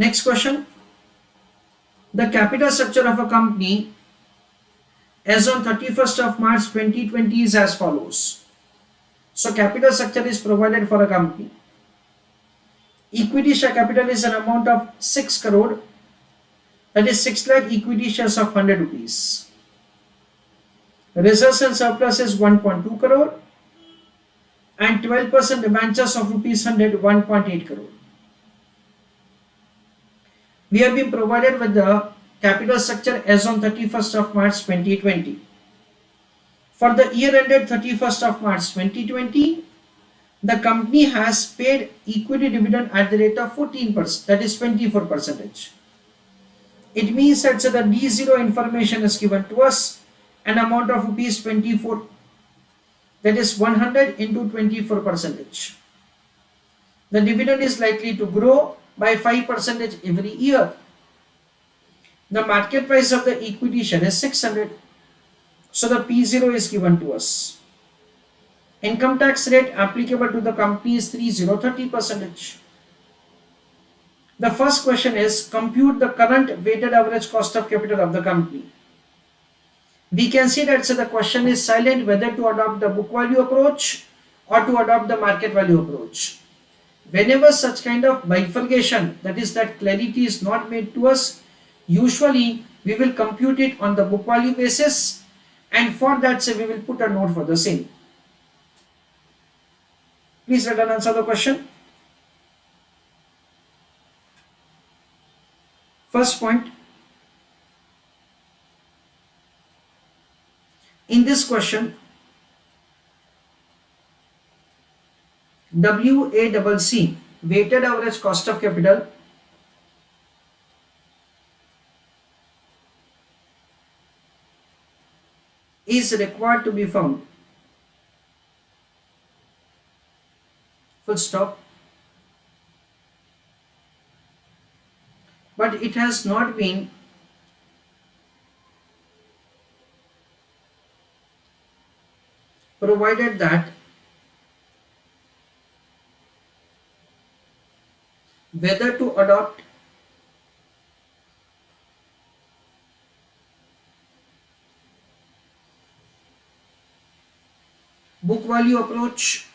Next question. The capital structure of a company as on 31st of March 2020 is as follows. So capital structure is provided for a company. Equity share capital is an amount of 6 crore, that is 6 lakh equity shares of 100 rupees. Reserves and surplus is 1.2 crore and 12% debentures of rupees 100, 1.8 crore. We have been provided with the capital structure as on 31st of March 2020. For the year ended 31st of March 2020, the company has paid equity dividend at the rate of 14%, that is 24%. It means that the D0 information is given to us, an amount of rupees 24, that is 100 into 24%. The dividend is likely to grow by 5% every year. The market price of the equity share is 600. So the P0 is given to us. Income tax rate applicable to the company is 30%. The first question is compute the current weighted average cost of capital of the company. We can see that the question is silent whether to adopt the book value approach or to adopt the market value approach. Whenever such kind of bifurcation, that is that clarity is not made to us, usually we will compute it on the book value basis, and for that we will put a note for the same. Please let us answer the question. First point, in this question, WACC, weighted average cost of capital, is required to be found. Full stop. But it has not been provided that whether to adopt book value approach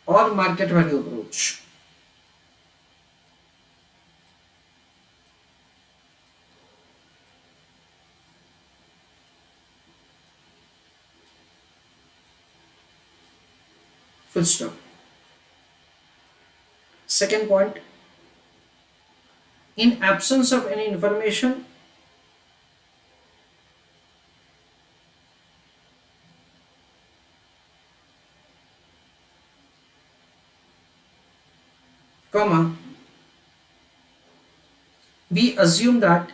or market value approach. Full stop. Second point, in absence of any information, comma, we assume that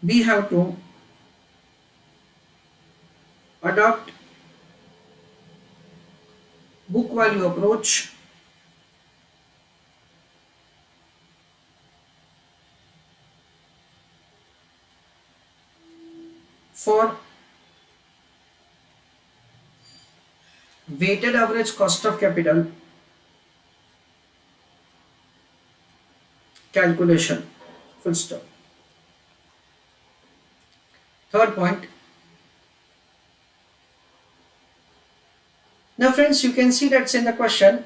we have to adopt book value approach for weighted average cost of capital calculation. Full stop. Third point. Now friends, you can see that's in the question,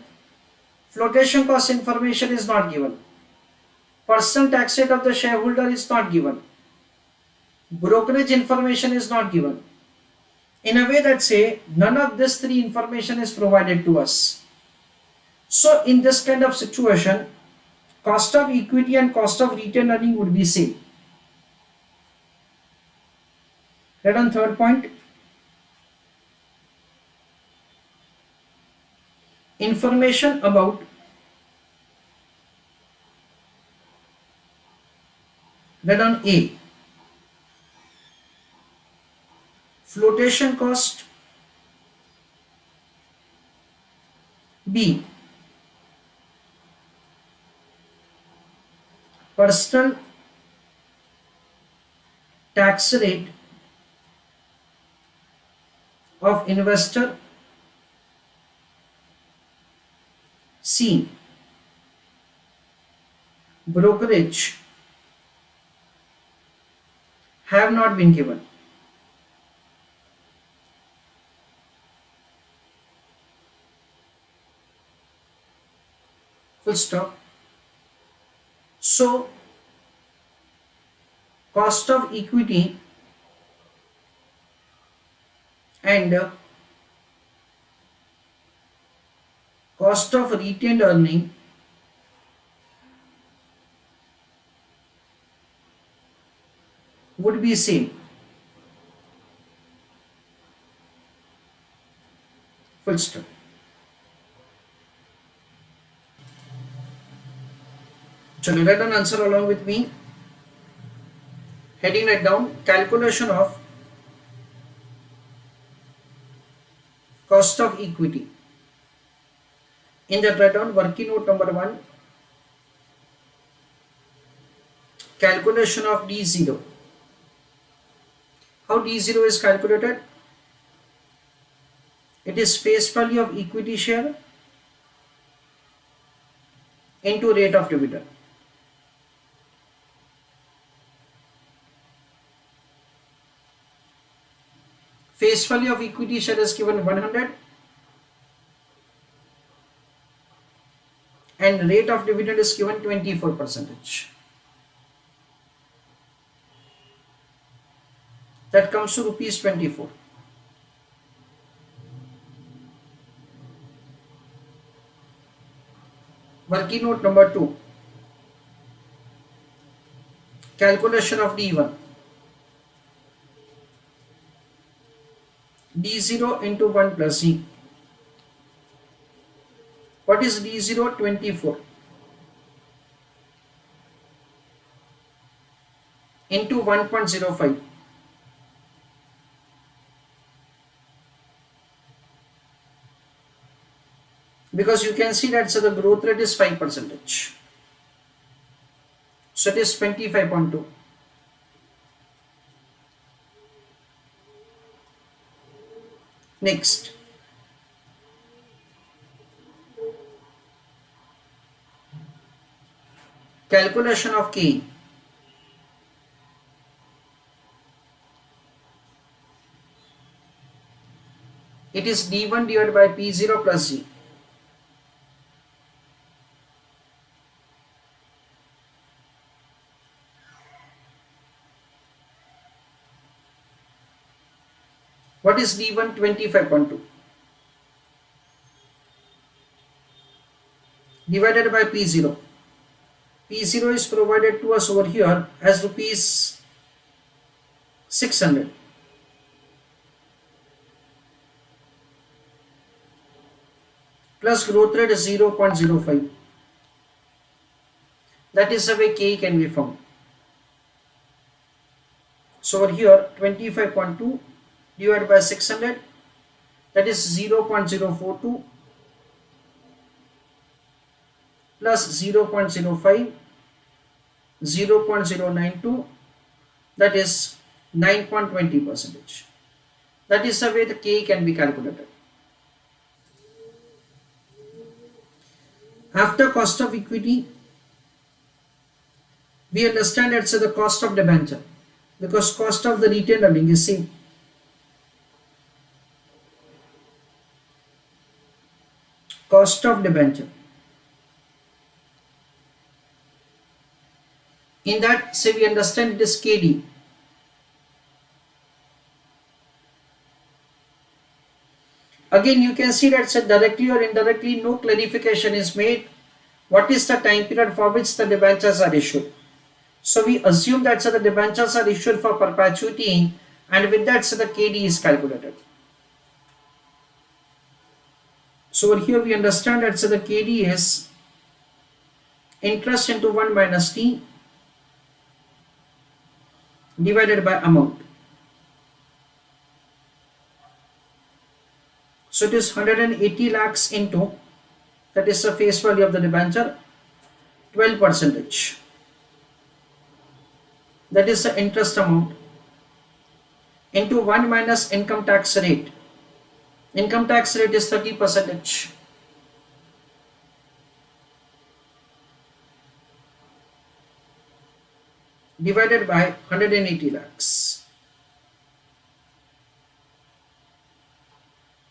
flotation cost information is not given. Personal tax rate of the shareholder is not given. Brokerage information is not given. In a way that say none of this three information is provided to us. So in this kind of situation, cost of equity and cost of retained earning would be same. Right on third point. Information about that on A, flotation cost, B, personal tax rate of investor C. Brokerage have not been given. Full stop. So, cost of equity and cost of retained earning would be same. Full stop. So write down answer along with me. Heading it down, calculation of cost of equity. In that write down working note number 1, calculation of D0. How D0 is calculated? It is face value of equity share into rate of dividend. Face value of equity share is given 100 and rate of dividend is given 24%. That comes to rupees 24. Working note number 2, calculation of D1. D0 into 1 plus Z. What is D0? 24 into 1.05. Because you can see that the growth rate is 5%. So it is 25.2. Next, calculation of K. It is D1 divided by P0 plus Z. What is D1? 25.2 divided by P0. P0 is provided to us over here as rupees 600 plus growth rate is 0.05. That is the way K can be found. So over here 25.2 divided by 600, that is 0.042 plus 0.05, 0.092, that is 9.20%. That is the way the K can be calculated. After cost of equity, we understand it's the cost of debenture because cost of the retained earning is same. Cost of debenture. In that, say we understand it is KD. Again, you can see that directly or indirectly no clarification is made. What is the time period for which the debentures are issued? So we assume that the debentures are issued for perpetuity, and with that the KD is calculated. So over here we understand that the KD is interest into 1 minus T divided by amount. So it is 180 lakhs into, that is the face value of the debenture, 12%. that is the interest amount, into 1 minus income tax rate. Income tax rate is 30%, divided by 180 lakhs.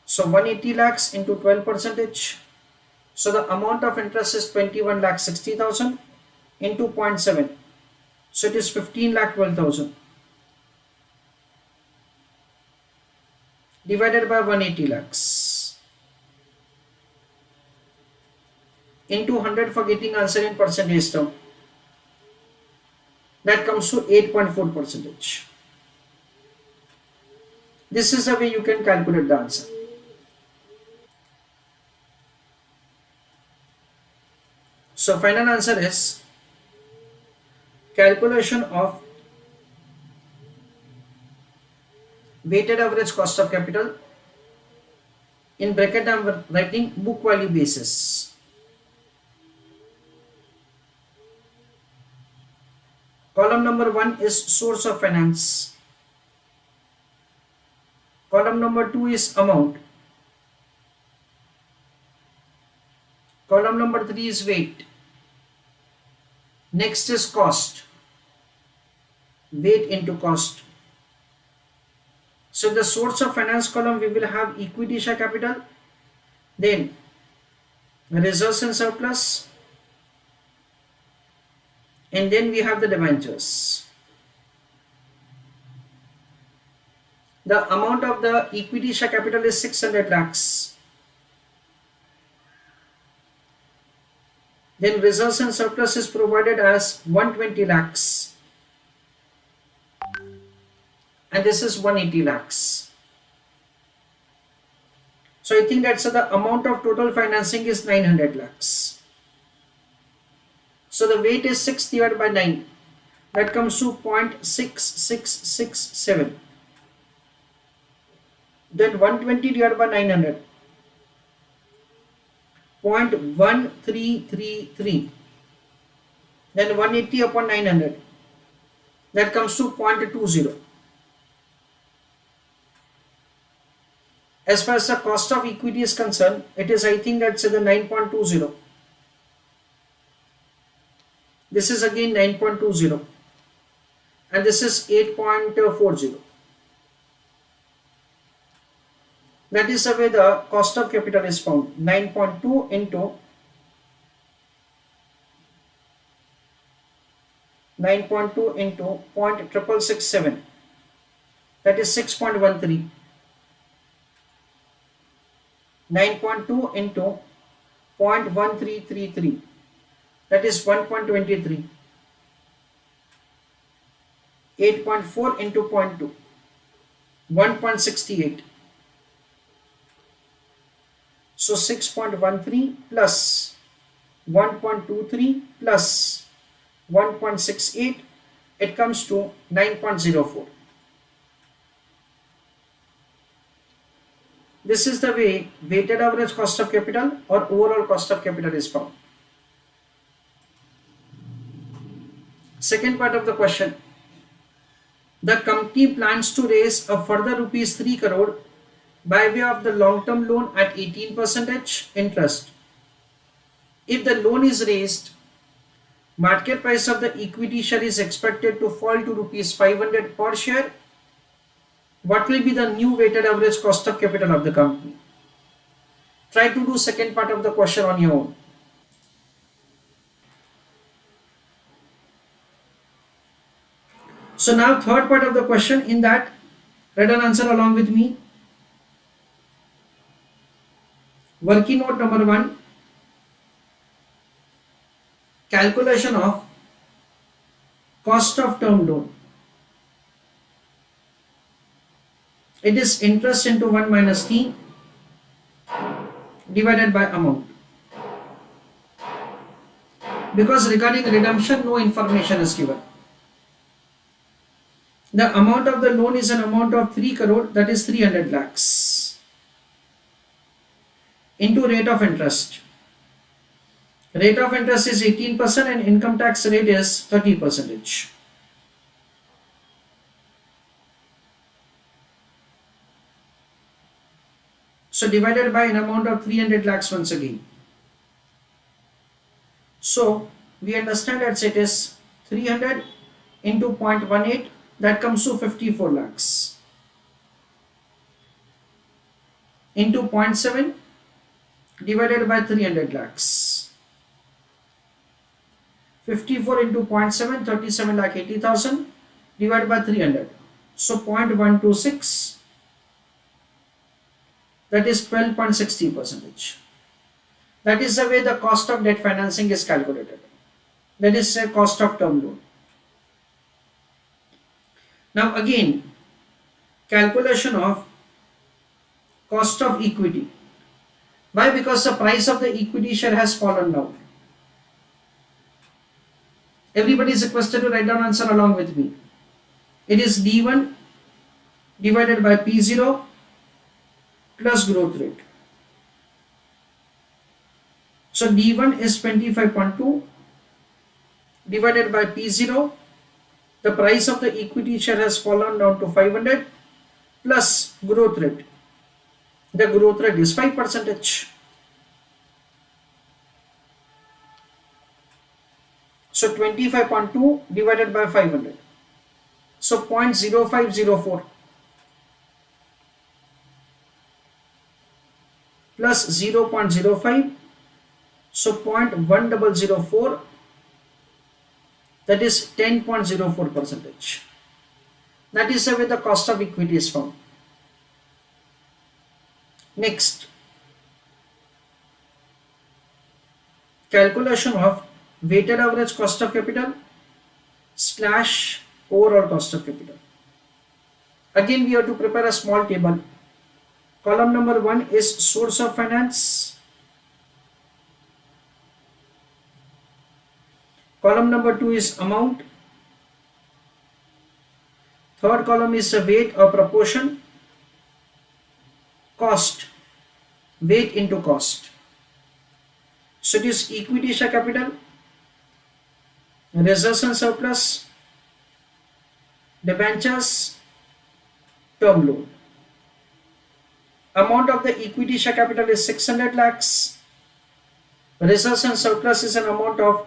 So 180 lakhs into 12%. So the amount of interest is 21 lakh 60,000 into 0.7. So it is 15 lakh 12,000 divided by 180 lakhs into 100 for getting answer in percentage term. That comes to 8.4%. This is the way you can calculate the answer. So final answer is calculation of weighted average cost of capital. In bracket I am writing book value basis. Column number 1 is source of finance. Column number 2 is amount. Column number 3 is weight. Next is cost. Weight into cost. So in the source of finance column we will have equity share capital, then reserves and surplus, and then we have the debentures. The amount of the equity share capital is 600 lakhs. Then reserves and surplus is provided as 120 lakhs. And this is 180 lakhs. So I think that's the amount of total financing is 900 lakhs. So the weight is 6 divided by 9. That comes to 0.6667. Then 120 divided by 900. 0.1333. Then 180 upon 900. That comes to 0.20. As far as the cost of equity is concerned, it is, I think that's the 9.20. This is again 9.20. And this is 8.40. That is the way the cost of capital is found. 9.2 into 0.6667. That is 6.13. 9.2 into 0.1333. That is 1.23. 8.4 into 0.2. 1.68. So 6.13 plus 1.23 plus 1.68, it comes to 9.04. This is the way weighted average cost of capital or overall cost of capital is found. Second part of the question. The company plans to raise a further rupees 3 crore by way of the long-term loan at 18% interest. If the loan is raised, market price of the equity share is expected to fall to rupees 500 per share. What will be the new weighted average cost of capital of the company? Try to do second part of the question on your own. So now third part of the question, in that write an answer along with me. Working note number 1, calculation of cost of term loan. It is interest into 1 minus t divided by amount. Because regarding redemption, no information is given. The amount of the loan is an amount of 3 crore, that is 300 lakhs, into rate of interest. Rate of interest is 18% and income tax rate is 30%. So divided by an amount of 300 lakhs once again. So we understand that it is 300 into 0.18, that comes to 54 lakhs, into zero point 0.7 divided by 300 lakhs. 54 into 0 0.7, 37 lakh 80,000 divided by 300. So 0.126, that is 12.60%. That is the way the cost of debt financing is calculated. That is a cost of term loan. Now again, calculation of cost of equity. Why? Because the price of the equity share has fallen down. Everybody is requested to write down answer along with me. It is D1 divided by P0 plus growth rate. So D1 is 25.2 divided by P0. The price of the equity share has fallen down to 500 plus growth rate. The growth rate is 5%. So 25.2 divided by 500. So 0.0504 plus 0.05. So 0.1004, that is 10.04%. That is the way the cost of equity is found. Next, calculation of weighted average cost of capital / overall cost of capital. Again, we have to prepare a small table. Column number 1 is source of finance. Column number 2 is amount. Third column is the weight or proportion. Cost, weight into cost. So it is equity share capital, reserves and surplus, debentures, term loan. Amount of the equity share capital is 600 lakhs. Reserves and surplus is an amount of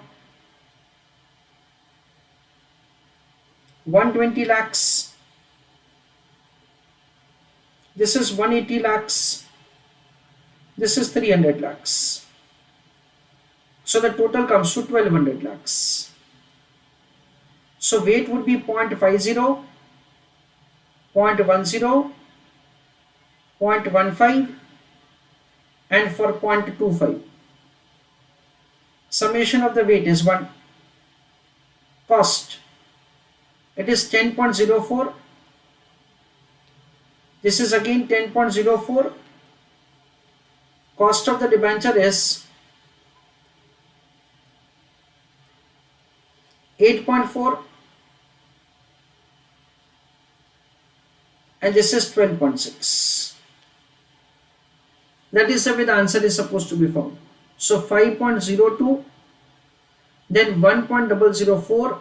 120 lakhs. This is 180 lakhs. This is 300 lakhs. So the total comes to 1200 lakhs. So weight would be 0.50, 0.10, 0.15 and for 0.25. Summation of the weight is 1. Cost, it is 10.04. This is again 10.04. Cost of the debenture is 8.4 and this is 12.6. That is the way the answer is supposed to be found. So 5.02, then 1.004,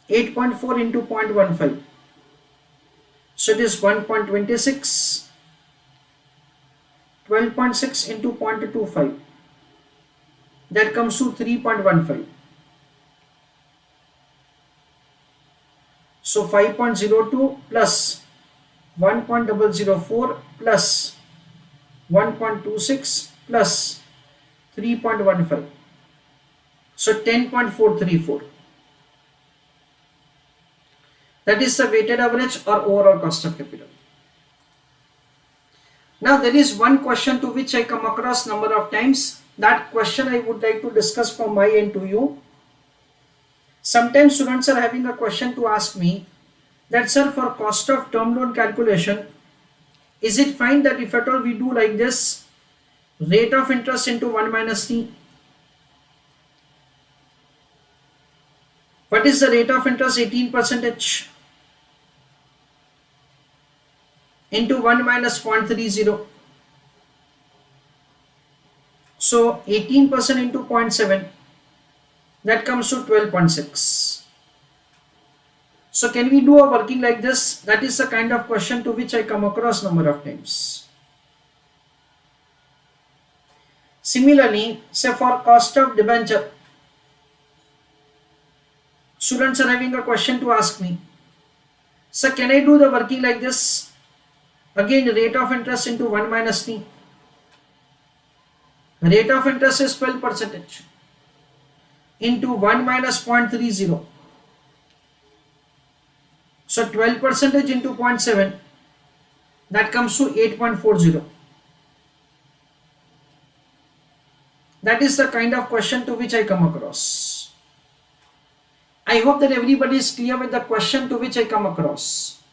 8.4 into 0.15. So it is 1.26, 12.6 into 0.25. That comes to 3.15. So 5.02 plus 1.004 plus 1.26 plus 3.15. So 10.434. That is the weighted average or overall cost of capital. Now there is one question to which I come across number of times. That question I would like to discuss from my end to you. Sometimes students are having a question to ask me that, sir, for cost of term loan calculation, is it fine that if at all we do like this, rate of interest into 1 minus t? What is the rate of interest? 18% into 1 minus 0.30. So 18% into 0.7, that comes to 12.6. So can we do a working like this? That is the kind of question to which I come across number of times. Similarly, say for cost of debenture, students are having a question to ask me. So can I do the working like this? Again, rate of interest into 1 minus t. Rate of interest is 12% into 1 minus 0.30. So 12% into 0.7, that comes to 8.40. That is the kind of question to which I come across. I hope that everybody is clear with the question to which I come across.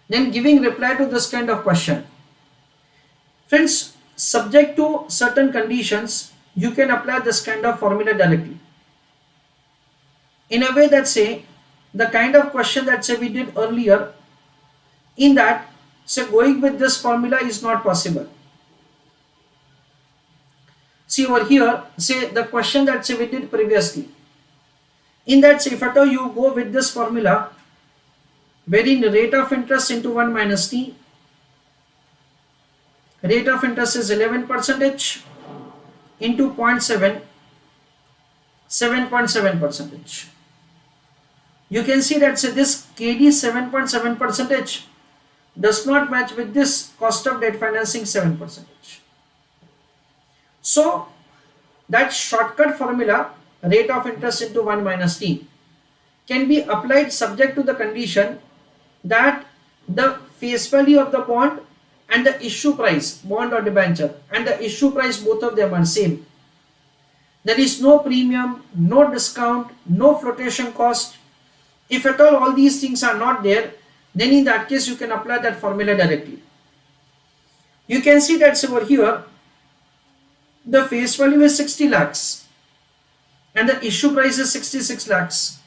Then giving reply to this kind of question. Friends, subject to certain conditions, you can apply this kind of formula directly. In a way that say, the kind of question that say we did earlier, in that, say going with this formula is not possible. See over here, say the question that say we did previously. In that, say if at all you go with this formula, wherein rate of interest into 1 minus t, rate of interest is 11% into 0.7, 7.7%. You can see that say this KD 7.7% does not match with this cost of debt financing 7%. So that shortcut formula, rate of interest into 1 minus t, can be applied subject to the condition that the face value of the bond and the issue price, bond or debenture, and the issue price, both of them are same. There is no premium, no discount, no flotation cost. If at all these things are not there, then in that case you can apply that formula directly. You can see that over here, the face value is 60 lakhs and the issue price is 66 lakhs.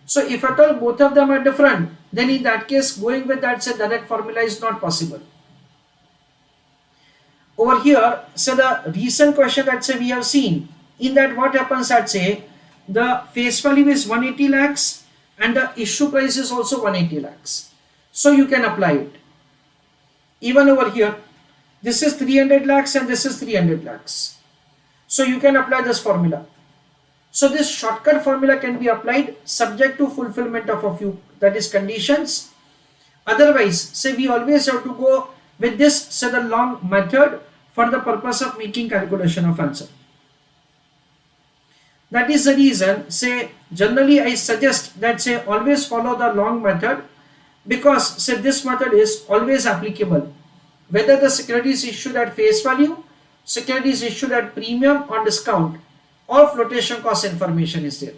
So if at all both of them are different, then in that case going with that say direct formula is not possible. Over here, say the recent question that say we have seen, in that what happens that say the face value is 180 lakhs and the issue price is also 180 lakhs. So you can apply it. Even over here, this is 300 lakhs and this is 300 lakhs. So you can apply this formula. So this shortcut formula can be applied subject to fulfillment of a few, that is, conditions. Otherwise, say we always have to go with this, say the long method, for the purpose of making calculation of answer. That is the reason, say generally I suggest that say always follow the long method, because say this method is always applicable whether the security is issued at face value, security is issued at premium or discount, or flotation cost information is there.